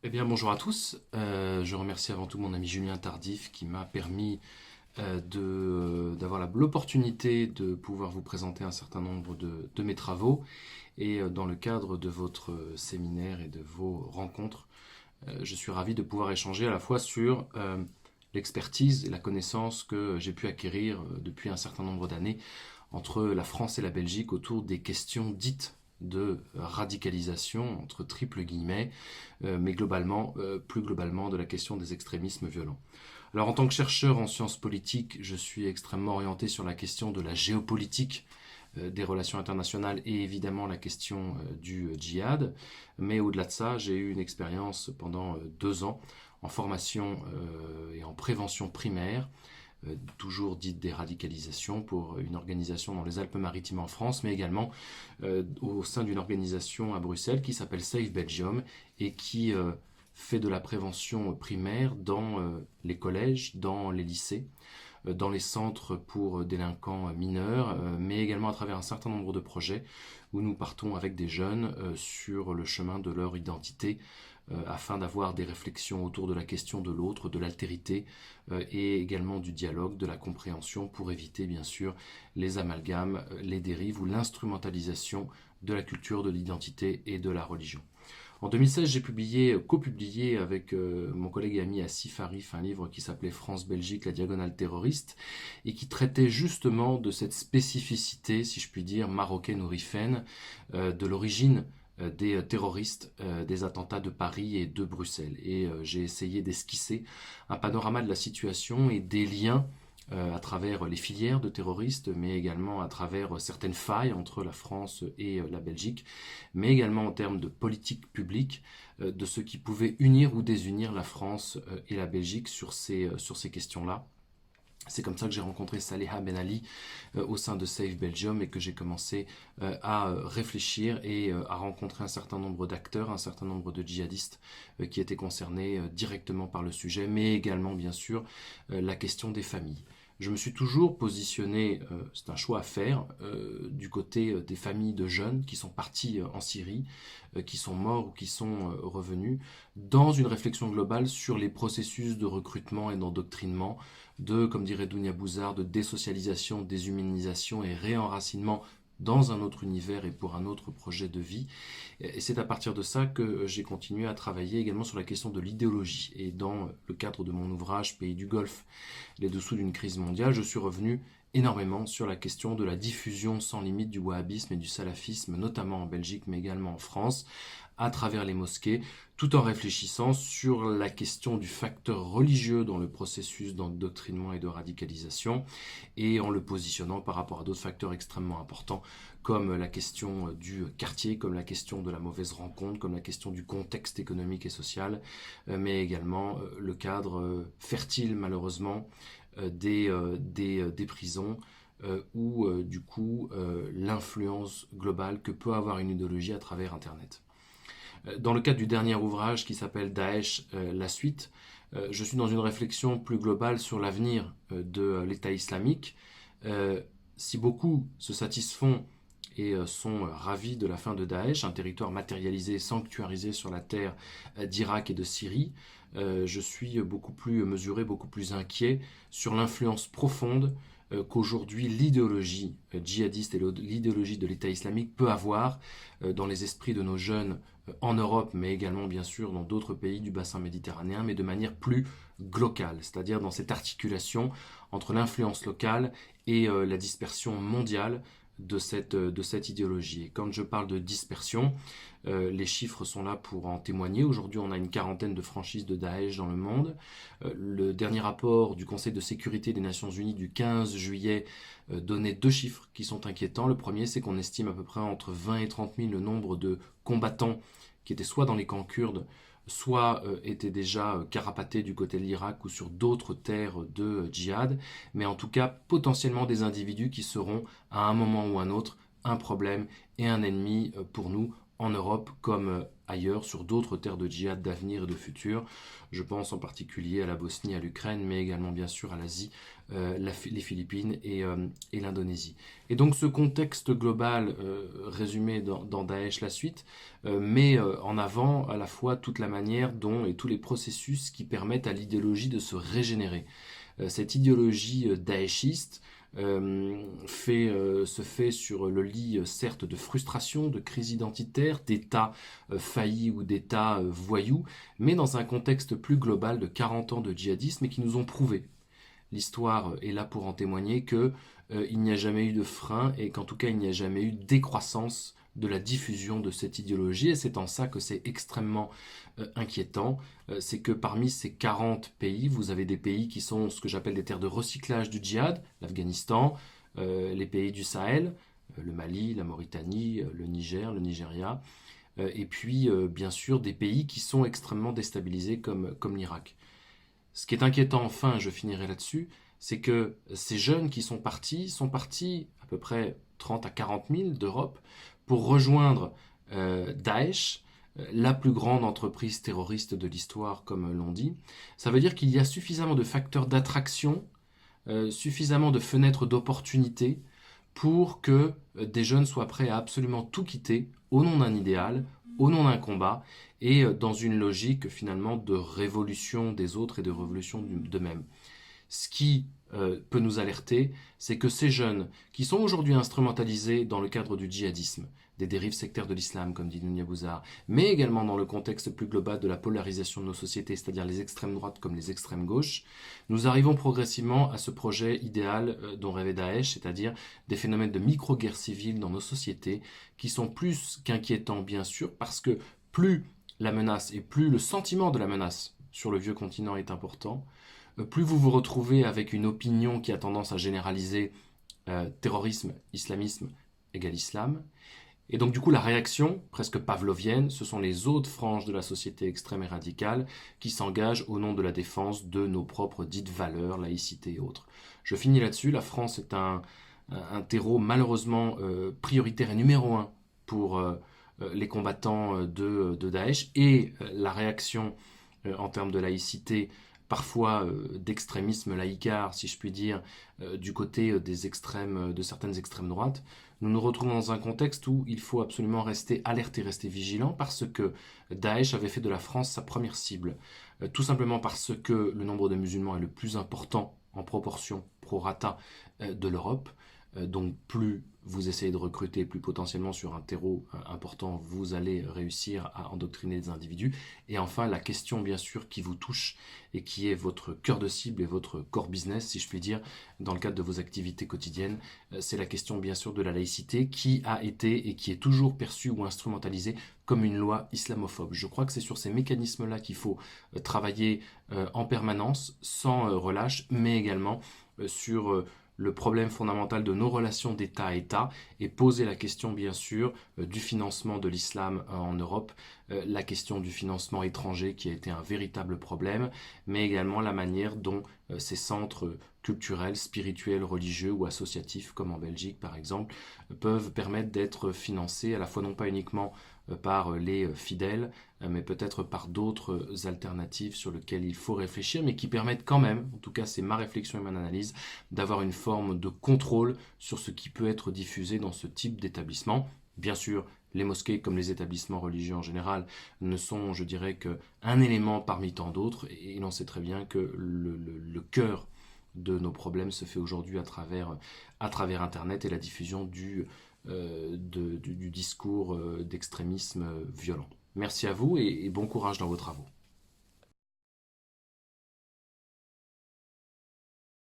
Eh bien, bonjour à tous. Je remercie avant tout mon ami Julien Tardif qui m'a permis d'avoir l'opportunité de pouvoir vous présenter un certain nombre de mes travaux. Et dans le cadre de votre séminaire et de vos rencontres, je suis ravi de pouvoir échanger à la fois sur l'expertise et la connaissance que j'ai pu acquérir depuis un certain nombre d'années entre la France et la Belgique autour des questions dites de radicalisation, entre triple guillemets, mais globalement, plus globalement, de la question des extrémismes violents. Alors en tant que chercheur en sciences politiques, je suis extrêmement orienté sur la question de la géopolitique des relations internationales et évidemment la question du djihad. Mais au-delà de ça, j'ai eu une expérience pendant 2 ans en formation et en prévention primaire, toujours dite des radicalisations, pour une organisation dans les Alpes-Maritimes en France, mais également au sein d'une organisation à Bruxelles qui s'appelle Safe Belgium et qui fait de la prévention primaire dans les collèges, dans les lycées, dans les centres pour délinquants mineurs, mais également à travers un certain nombre de projets où nous partons avec des jeunes sur le chemin de leur identité afin d'avoir des réflexions autour de la question de l'autre, de l'altérité et également du dialogue, de la compréhension pour éviter bien sûr les amalgames, les dérives ou l'instrumentalisation de la culture, de l'identité et de la religion. En 2016, j'ai copublié avec mon collègue et ami Assif Arif un livre qui s'appelait France-Belgique, la diagonale terroriste, et qui traitait justement de cette spécificité, si je puis dire, marocaine ou rifène, de l'origine des terroristes des attentats de Paris et de Bruxelles. Et j'ai essayé d'esquisser un panorama de la situation et des liens à travers les filières de terroristes, mais également à travers certaines failles entre la France et la Belgique, mais également en termes de politique publique, de ce qui pouvait unir ou désunir la France et la Belgique sur ces questions-là. C'est comme ça que j'ai rencontré Saleha Ben Ali au sein de Safe Belgium et que j'ai commencé à réfléchir et à rencontrer un certain nombre d'acteurs, un certain nombre de djihadistes qui étaient concernés directement par le sujet, mais également bien sûr la question des familles. Je me suis toujours positionné, c'est un choix à faire, du côté des familles de jeunes qui sont partis en Syrie, qui sont morts ou qui sont revenus, dans une réflexion globale sur les processus de recrutement et d'endoctrinement, comme dirait Dounia Bouzard, de désocialisation, déshumanisation et réenracinement dans un autre univers et pour un autre projet de vie. Et c'est à partir de ça que j'ai continué à travailler également sur la question de l'idéologie. Et dans le cadre de mon ouvrage Pays du Golfe, les dessous d'une crise mondiale, je suis revenu énormément sur la question de la diffusion sans limite du wahhabisme et du salafisme, notamment en Belgique, mais également en France, à travers les mosquées, tout en réfléchissant sur la question du facteur religieux dans le processus d'endoctrinement et de radicalisation, et en le positionnant par rapport à d'autres facteurs extrêmement importants, comme la question du quartier, comme la question de la mauvaise rencontre, comme la question du contexte économique et social, mais également le cadre fertile, malheureusement, des prisons, ou du coup l'influence globale que peut avoir une idéologie à travers Internet. Dans le cadre du dernier ouvrage qui s'appelle Daesh, la suite, je suis dans une réflexion plus globale sur l'avenir de l'État islamique. Si beaucoup se satisfont et sont ravis de la fin de Daesh, un territoire matérialisé, sanctuarisé sur la terre d'Irak et de Syrie, je suis beaucoup plus mesuré, beaucoup plus inquiet sur l'influence profonde qu'aujourd'hui l'idéologie djihadiste et l'idéologie de l'État islamique peut avoir dans les esprits de nos jeunes en Europe, mais également bien sûr dans d'autres pays du bassin méditerranéen, mais de manière plus globale, c'est-à-dire dans cette articulation entre l'influence locale et la dispersion mondiale de cette idéologie. Et quand je parle de dispersion, les chiffres sont là pour en témoigner. Aujourd'hui, on a une quarantaine de franchises de Daesh dans le monde. Le dernier rapport du Conseil de sécurité des Nations Unies du 15 juillet donnait 2 chiffres qui sont inquiétants. Le premier, c'est qu'on estime à peu près entre 20 et 30 000 le nombre de combattants qui étaient soit dans les camps kurdes, soit étaient déjà carapatés du côté de l'Irak ou sur d'autres terres de djihad, mais en tout cas potentiellement des individus qui seront à un moment ou un autre un problème et un ennemi pour nous en Europe comme ailleurs, sur d'autres terres de djihad d'avenir et de futur. Je pense en particulier à la Bosnie, à l'Ukraine, mais également bien sûr à l'Asie, les Philippines et l'Indonésie. Et donc ce contexte global résumé dans Daesh la suite met en avant à la fois toute la manière dont et tous les processus qui permettent à l'idéologie de se régénérer. Cette idéologie daéchiste se fait sur le lit certes de frustration, de crise identitaire, d'États faillis ou d'États voyous, mais dans un contexte plus global de 40 ans de djihadisme et qui nous ont prouvé. L'histoire est là pour en témoigner que il n'y a jamais eu de frein et qu'en tout cas il n'y a jamais eu décroissance de la diffusion de cette idéologie et c'est en ça que c'est extrêmement inquiétant. C'est que parmi ces 40 pays, vous avez des pays qui sont ce que j'appelle des terres de recyclage du djihad, l'Afghanistan, les pays du Sahel, le Mali, la Mauritanie, le Niger, le Nigeria, et puis bien sûr des pays qui sont extrêmement déstabilisés comme l'Irak. Ce qui est inquiétant enfin, je finirai là-dessus, c'est que ces jeunes qui sont partis à peu près 30 à 40 000 d'Europe pour rejoindre Daesh, la plus grande entreprise terroriste de l'histoire, comme l'on dit. Ça veut dire qu'il y a suffisamment de facteurs d'attraction, suffisamment de fenêtres d'opportunité pour que des jeunes soient prêts à absolument tout quitter au nom d'un idéal, au nom d'un combat, et dans une logique finalement de révolution des autres et de révolution d'eux-mêmes. Ce qui peut nous alerter, c'est que ces jeunes qui sont aujourd'hui instrumentalisés dans le cadre du djihadisme, des dérives sectaires de l'islam, comme dit Nounia Bouzar, mais également dans le contexte plus global de la polarisation de nos sociétés, c'est-à-dire les extrêmes droites comme les extrêmes gauches, nous arrivons progressivement à ce projet idéal dont rêvait Daesh, c'est-à-dire des phénomènes de micro-guerre civile dans nos sociétés, qui sont plus qu'inquiétants, bien sûr, parce que plus la menace et plus le sentiment de la menace sur le vieux continent est important, plus vous vous retrouvez avec une opinion qui a tendance à généraliser terrorisme, islamisme égale islam. Et donc du coup la réaction, presque pavlovienne, ce sont les autres franges de la société extrême et radicale qui s'engagent au nom de la défense de nos propres dites valeurs, laïcité et autres. Je finis là-dessus, la France est un terreau malheureusement prioritaire et numéro un pour les combattants de Daesh et la réaction en termes de laïcité parfois d'extrémisme laïcard, si je puis dire, du côté des extrêmes, de certaines extrêmes droites, nous nous retrouvons dans un contexte où il faut absolument rester alerte et rester vigilant parce que Daesh avait fait de la France sa première cible. Tout simplement parce que le nombre de musulmans est le plus important en proportion pro rata de l'Europe. Donc plus vous essayez de recruter, plus potentiellement sur un terreau important, vous allez réussir à endoctriner des individus. Et enfin, la question bien sûr qui vous touche et qui est votre cœur de cible et votre core business, si je puis dire, dans le cadre de vos activités quotidiennes, c'est la question bien sûr de la laïcité qui a été et qui est toujours perçue ou instrumentalisée comme une loi islamophobe. Je crois que c'est sur ces mécanismes-là qu'il faut travailler en permanence, sans relâche, mais également sur le problème fondamental de nos relations d'État à État et poser la question bien sûr du financement de l'islam en Europe, la question du financement étranger qui a été un véritable problème, mais également la manière dont ces centres culturels, spirituels, religieux ou associatifs, comme en Belgique par exemple, peuvent permettre d'être financés à la fois non pas uniquement par les fidèles, mais peut-être par d'autres alternatives sur lesquelles il faut réfléchir, mais qui permettent quand même, en tout cas c'est ma réflexion et mon analyse, d'avoir une forme de contrôle sur ce qui peut être diffusé dans ce type d'établissement. Bien sûr, les mosquées, comme les établissements religieux en général, ne sont, je dirais, qu'un élément parmi tant d'autres, et l'on sait très bien que le cœur de nos problèmes se fait aujourd'hui à travers Internet et la diffusion du discours d'extrémisme violent. Merci à vous et bon courage dans vos travaux.